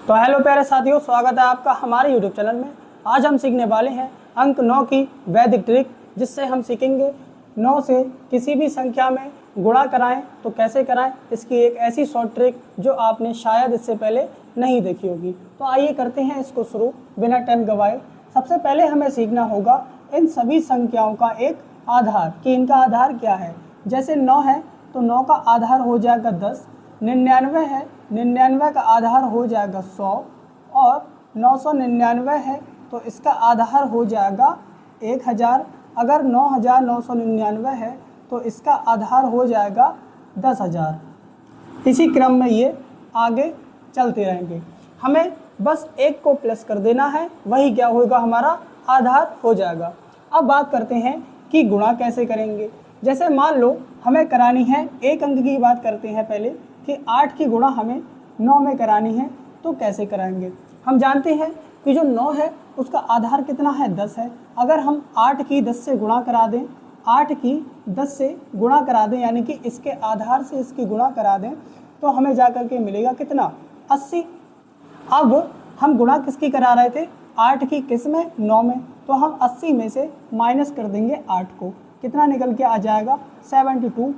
तो हेलो प्यारे साथियों, स्वागत है आपका हमारे YouTube चैनल में। आज हम सीखने वाले हैं अंक 9 की वैदिक ट्रिक, जिससे हम सीखेंगे 9 से किसी भी संख्या में गुणा कराएं तो कैसे कराएं। इसकी एक ऐसी शॉर्ट ट्रिक जो आपने शायद इससे पहले नहीं देखी होगी। तो आइए करते हैं इसको शुरू बिना टाइम गवाए। सबसे पहले हमें सीखना होगा इन सभी संख्याओं का एक आधार, कि इनका आधार क्या है। जैसे 9 है तो 9 का आधार हो जाएगा 10। 99 है, 99 का आधार हो जाएगा 100, और 999 है तो इसका आधार हो जाएगा 1000। अगर 9999 है तो इसका आधार हो जाएगा 10,000। इसी क्रम में ये आगे चलते रहेंगे। हमें बस एक को प्लस कर देना है, वही क्या होगा, हमारा आधार हो जाएगा। अब बात करते हैं कि गुणा कैसे करेंगे। जैसे मान लो हमें करानी है, एक अंक की बात करते हैं पहले, कि 8 की गुणा हमें 9 में करानी है तो कैसे कराएंगे। हम जानते हैं कि जो 9 है उसका आधार कितना है, 10 है। अगर हम 8 की 10 से गुणा करा दें, 8 की 10 से गुणा करा दें, यानी कि इसके आधार से इसकी गुणा करा दें, तो हमें जा कर के मिलेगा कितना, 80। अब हम गुणा किसकी करा रहे थे, 8 की किस में, 9 में। तो हम 80 में से माइनस कर देंगे 8 को, कितना निकल के आ जाएगा, 72,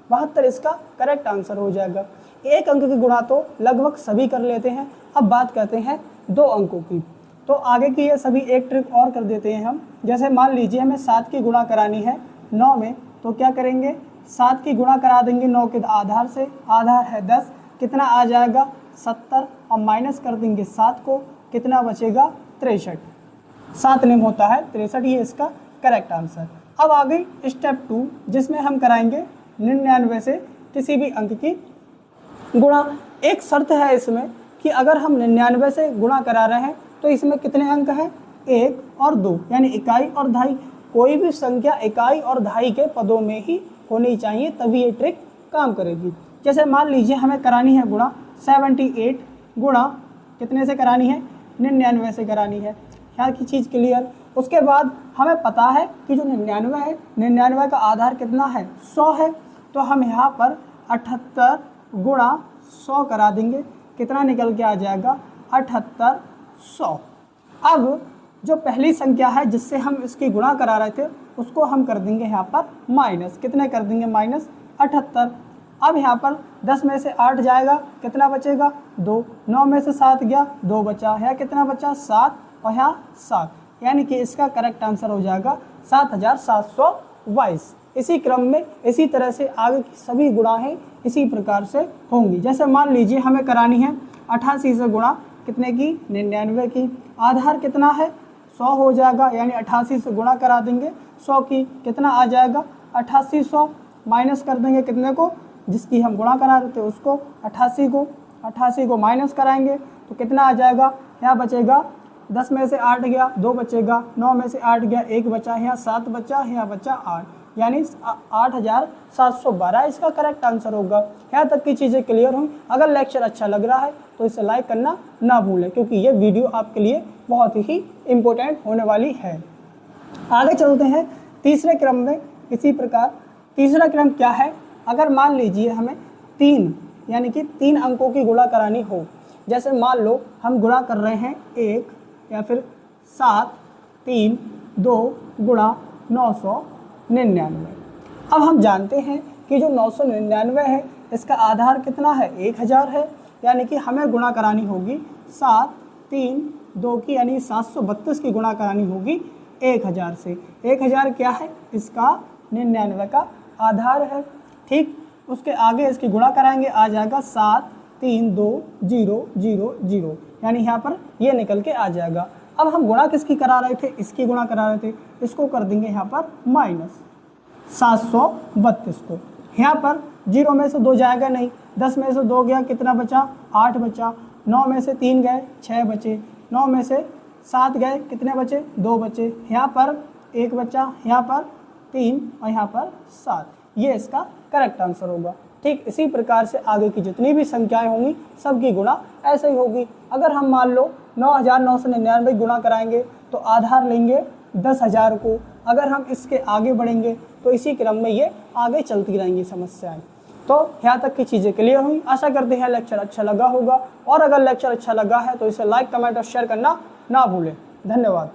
72 इसका करेक्ट आंसर हो जाएगा। एक अंक की गुणा तो लगभग सभी कर लेते हैं। अब बात करते हैं 2 अंकों की। तो आगे की ये सभी एक ट्रिक और कर देते हैं हम। जैसे मान लीजिए हमें 7 की गुणा करानी है 9 में, तो क्या करेंगे, 7 की गुणा करा देंगे 9 के आधार से। आधार है 10, कितना आ जाएगा, 70, और माइनस कर देंगे 7 को, कितना बचेगा, 63। 7 निम होता है 63, ये इसका करेक्ट आंसर। अब आ गई स्टेप 2, जिसमें हम कराएंगे 99 से किसी भी अंक की गुणा। एक शर्त है इसमें कि अगर हम 99 से गुणा करा रहे हैं तो इसमें कितने अंक हैं, 1 और 2, यानी इकाई और दहाई। कोई भी संख्या इकाई और दहाई के पदों में ही होनी चाहिए, तभी ये ट्रिक काम करेगी। जैसे मान लीजिए हमें करानी है गुणा 78 गुणा कितने से करानी है, 99 से करानी है। यहाँ की चीज़ क्लियर। उसके बाद हमें पता है कि जो 99 है, 99 का आधार कितना है, 100 है। तो हम यहाँ पर 78 गुणा 100 करा देंगे, कितना निकल के आ जाएगा, 7800। अब जो पहली संख्या है जिससे हम इसकी गुणा करा रहे थे, उसको हम कर देंगे यहाँ पर माइनस, कितने कर देंगे, माइनस 78। अब यहाँ पर 10 में से 8 जाएगा, कितना बचेगा, 2। 9 में से 7 गया, 2 बचा। यहाँ कितना बचा, 7, और यहाँ 7, यानी कि इसका करेक्ट आंसर हो जाएगा 7722। इसी क्रम में इसी तरह से आगे की सभी गुणाएं इसी प्रकार से होंगी। जैसे मान लीजिए हमें करानी है 88 से गुणा कितने की, 99 की। आधार कितना है, 100 हो जाएगा, यानी 88 से गुणा करा देंगे 100 की, कितना आ जाएगा, 8800। माइनस कर देंगे कितने को, जिसकी हम गुणा करा रहे थे उसको, 88 को माइनस कराएंगे तो कितना आ जाएगा, यहाँ बचेगा 10 में से 8 गया, 2 बचेगा। 9 में से 8 गया, 1 बचा। यहाँ 7 बचा, यहाँ बचा 8, यानी 8712 इसका करेक्ट आंसर होगा। यहाँ तक की चीज़ें क्लियर हुई। अगर लेक्चर अच्छा लग रहा है तो इसे लाइक करना ना भूलें, क्योंकि ये वीडियो आपके लिए बहुत ही इम्पोर्टेंट होने वाली है। आगे चलते हैं तीसरे क्रम में। इसी प्रकार तीसरा क्रम क्या है, अगर मान लीजिए हमें 3 यानी कि 3 अंकों की गुणा करानी हो। जैसे मान लो हम गुणा कर रहे हैं 1 या फिर 7, 3, 2 गुणा 999। अब हम जानते हैं कि जो 999 है इसका आधार कितना है, 1000 है। यानी कि हमें गुणा करानी होगी 7, 3, 2 की, यानी 732 की गुणा करानी होगी 1000 से। 1000 क्या है, इसका 99 का आधार है। ठीक, उसके आगे इसकी गुणा कराएंगे, आ जाएगा 7, 3, 2, 0, 0, 0, यानी यहाँ पर ये निकल के आ जाएगा। अब हम गुणा किसकी करा रहे थे, इसकी गुणा करा रहे थे, इसको कर देंगे यहाँ पर माइनस 732 को। यहाँ पर 0 में से 2 जाएगा नहीं, 10 में से 2 गया, कितना बचा, 8 बचा। 9 में से 3 गए, 6 बचे। 9 में से 7 गए, कितने बचे, 2 बचे। यहाँ पर 1 बचा, यहाँ पर 3, और यहाँ पर 7। ये इसका करेक्ट आंसर होगा। ठीक इसी प्रकार से आगे की जितनी भी संख्याएं होंगी सबकी गुणा ऐसे ही होगी। अगर हम मान लो 9999 गुणा कराएंगे तो आधार लेंगे 10,000 को। अगर हम इसके आगे बढ़ेंगे तो इसी क्रम में ये आगे चलती रहेंगी समस्याएं। तो यहाँ तक की चीज़ें क्लियर हुई। आशा करते हैं लेक्चर अच्छा लगा होगा, और अगर लेक्चर अच्छा लगा है तो इसे लाइक, कमेंट और शेयर करना ना भूलें। धन्यवाद।